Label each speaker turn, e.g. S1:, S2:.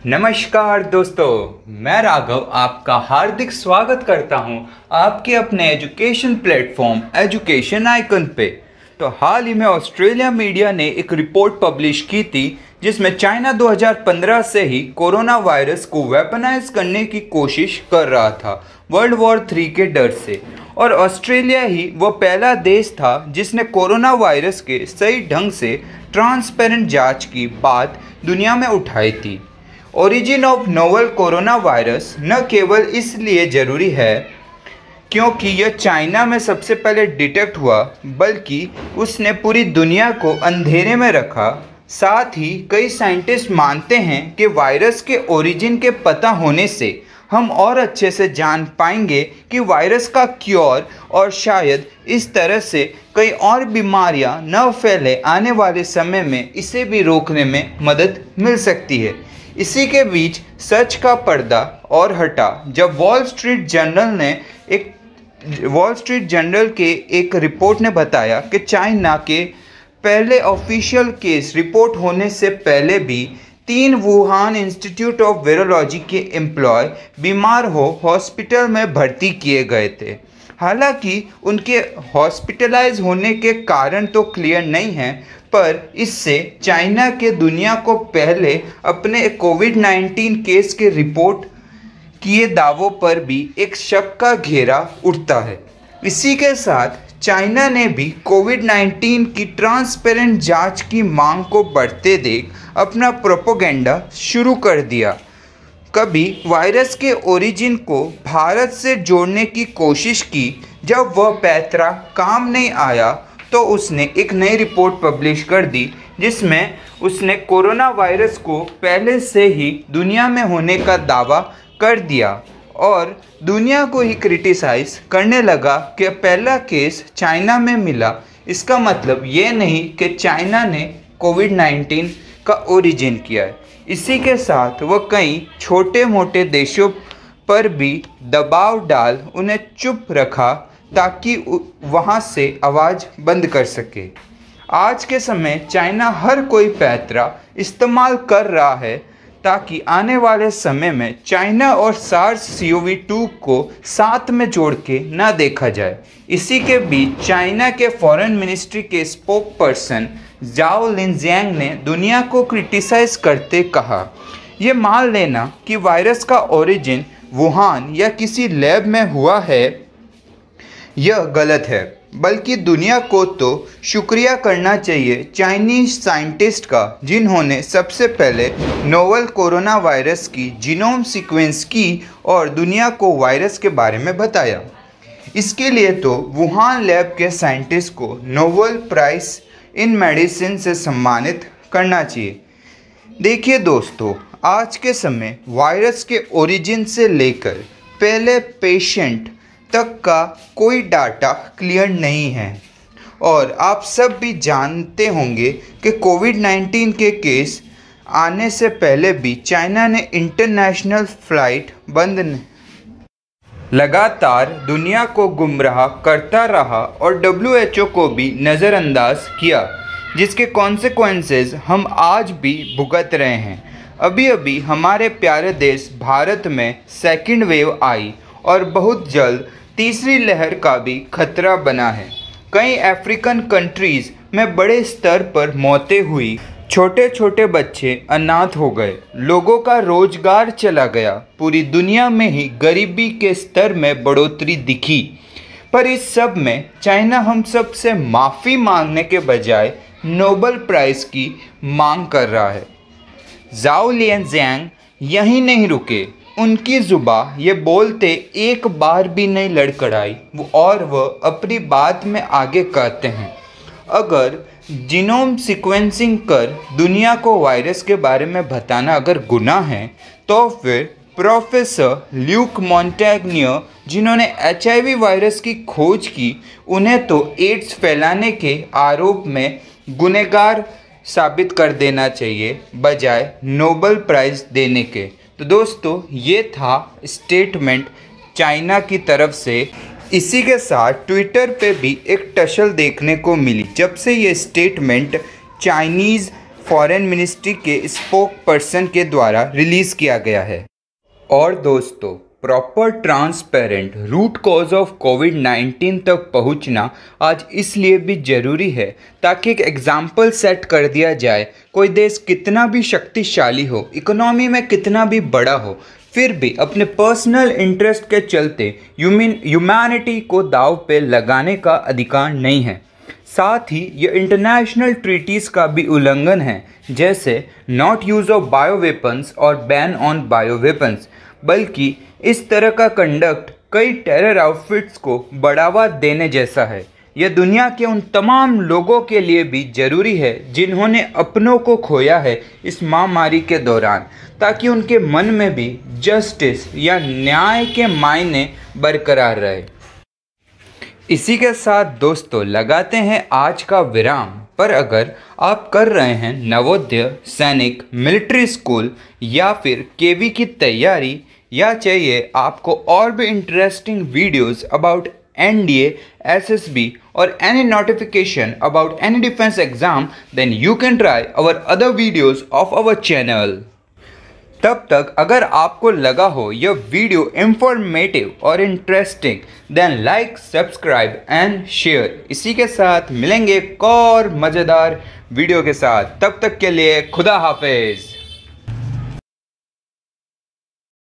S1: नमस्कार दोस्तों, मैं राघव आपका हार्दिक स्वागत करता हूं आपके अपने एजुकेशन प्लेटफॉर्म एजुकेशन आइकन पे। तो हाल ही में ऑस्ट्रेलिया मीडिया ने एक रिपोर्ट पब्लिश की थी जिसमें चाइना 2015 से ही कोरोना वायरस को वेपनाइज करने की कोशिश कर रहा था वर्ल्ड वॉर 3 के डर से, और ऑस्ट्रेलिया ही वो पहला देश था जिसने कोरोना वायरस के सही ढंग से ट्रांसपेरेंट जांच की बात दुनिया में उठाई थी। Origin of novel corona virus न केवल इसलिए ज़रूरी है क्योंकि यह चाइना में सबसे पहले डिटेक्ट हुआ, बल्कि उसने पूरी दुनिया को अंधेरे में रखा। साथ ही कई साइंटिस्ट मानते हैं कि वायरस के ओरिजिन के पता होने से हम और अच्छे से जान पाएंगे कि वायरस का क्योर, और शायद इस तरह से कई और बीमारियां न फैले आने वाले समय में इसे भी रोकने में मदद मिल सकती है। इसी के बीच सच का पर्दा और हटा जब वॉल स्ट्रीट जर्नल के एक रिपोर्ट ने बताया कि चाइना के पहले ऑफिशियल केस रिपोर्ट होने से पहले भी 3 वुहान इंस्टीट्यूट ऑफ वायरोलॉजी के एम्प्लॉय बीमार हो हॉस्पिटल में भर्ती किए गए थे। हालांकि उनके हॉस्पिटलाइज होने के कारण तो क्लियर नहीं हैं, पर इससे चाइना के दुनिया को पहले अपने कोविड-19 केस के रिपोर्ट किए दावों पर भी एक शक का घेरा उठता है। इसी के साथ चाइना ने भी कोविड-19 की ट्रांसपेरेंट जांच की मांग को बढ़ते देख अपना प्रोपेगेंडा शुरू कर दिया। कभी वायरस के ओरिजिन को भारत से जोड़ने की कोशिश की, जब वह पैंतरा काम नहीं आया तो उसने एक नई रिपोर्ट पब्लिश कर दी जिसमें उसने कोरोना वायरस को पहले से ही दुनिया में होने का दावा कर दिया और दुनिया को ही क्रिटिसाइज करने लगा कि पहला केस चाइना में मिला। इसका मतलब ये नहीं कि चाइना ने कोविड-19 का ओरिजिन किया है। इसी के साथ वह कई छोटे मोटे देशों पर भी दबाव डाल उन्हें चुप रखा ताकि वहाँ से आवाज़ बंद कर सके। आज के समय चाइना हर कोई पैंतरा इस्तेमाल कर रहा है ताकि आने वाले समय में चाइना और SARS-CoV-2 को साथ में जोड़ के ना देखा जाए। इसी के बीच चाइना के फॉरेन मिनिस्ट्री के स्पोक पर्सन जाओ लिनजियांग ने दुनिया को क्रिटिसाइज करते कहा, ये मान लेना कि वायरस का ओरिजिन वुहान या किसी लैब में हुआ है यह गलत है, बल्कि दुनिया को तो शुक्रिया करना चाहिए चाइनीज साइंटिस्ट का जिन्होंने सबसे पहले नोवेल कोरोना वायरस की जीनोम सीक्वेंस की और दुनिया को वायरस के बारे में बताया। इसके लिए तो वुहान लैब के साइंटिस्ट को नोबेल प्राइज़ इन मेडिसिन से सम्मानित करना चाहिए। देखिए दोस्तों, आज के समय वायरस के ओरिजिन से लेकर पहले पेशेंट तक का कोई डाटा क्लियर नहीं है, और आप सब भी जानते होंगे कि कोविड-19 के केस आने से पहले भी चाइना ने इंटरनेशनल फ्लाइट बंद लगातार दुनिया को गुमराह करता रहा और WHO को भी नज़रअंदाज किया, जिसके कॉन्सिक्वेंसेस हम आज भी भुगत रहे हैं। अभी अभी हमारे प्यारे देश भारत में सेकंड वेव आई और बहुत जल्द तीसरी लहर का भी खतरा बना है। कई अफ्रीकन कंट्रीज़ में बड़े स्तर पर मौतें हुई, छोटे छोटे बच्चे अनाथ हो गए, लोगों का रोजगार चला गया, पूरी दुनिया में ही गरीबी के स्तर में बढ़ोतरी दिखी। पर इस सब में चाइना हम सब से माफ़ी मांगने के बजाय नोबेल प्राइज़ की मांग कर रहा है। जाओ लिनजियांग यहीं नहीं रुके, उनकी जुबान ये बोलते एक बार भी नहीं लड़खड़ाई और वह अपनी बात में आगे कहते हैं, अगर जीनोम सीक्वेंसिंग कर दुनिया को वायरस के बारे में बताना अगर गुनाह है, तो फिर प्रोफेसर ल्यूक मोंटेग्नियर जिन्होंने HIV वायरस की खोज की, उन्हें तो एड्स फैलाने के आरोप में गुनहगार साबित कर देना चाहिए बजाय नोबेल प्राइज़ देने के। तो दोस्तों, ये था स्टेटमेंट चाइना की तरफ से। इसी के साथ ट्विटर पे भी एक टशल देखने को मिली जब से ये स्टेटमेंट चाइनीज़ फॉरेन मिनिस्ट्री के स्पोक पर्सन के द्वारा रिलीज़ किया गया है। और दोस्तों, proper transparent root cause of COVID तक पहुंचना आज इसलिए भी ज़रूरी है ताकि एक एग्जाम्पल सेट कर दिया जाए। कोई देश कितना भी शक्तिशाली हो, इकोनॉमी में कितना भी बड़ा हो, फिर भी अपने पर्सनल इंटरेस्ट के चलते ह्यूमैनिटी को दांव पे लगाने का अधिकार नहीं है। साथ ही ये इंटरनेशनल ट्रीटीज़ का भी उल्लंघन है, जैसे not use of bio weapons और बैन ऑन बायो वेपन्स। बल्कि इस तरह का कंडक्ट कई टेरर आउटफिट्स को बढ़ावा देने जैसा है। यह दुनिया के उन तमाम लोगों के लिए भी ज़रूरी है जिन्होंने अपनों को खोया है इस महामारी के दौरान, ताकि उनके मन में भी जस्टिस या न्याय के मायने बरकरार रहे। इसी के साथ दोस्तों लगाते हैं आज का विराम। पर अगर आप कर रहे हैं नवोदय, सैनिक, मिलिट्री स्कूल या फिर केवी की तैयारी, या चाहिए आपको और भी interesting videos about NDA, SSB और any notification about any defense exam, then you can try our other videos of our channel. तब तक अगर आपको लगा हो यह वीडियो इंफॉर्मेटिव और interesting, then like, subscribe and share. इसी के साथ मिलेंगे एक और मज़ेदार वीडियो के साथ। तब तक के लिए खुदा हाफिज।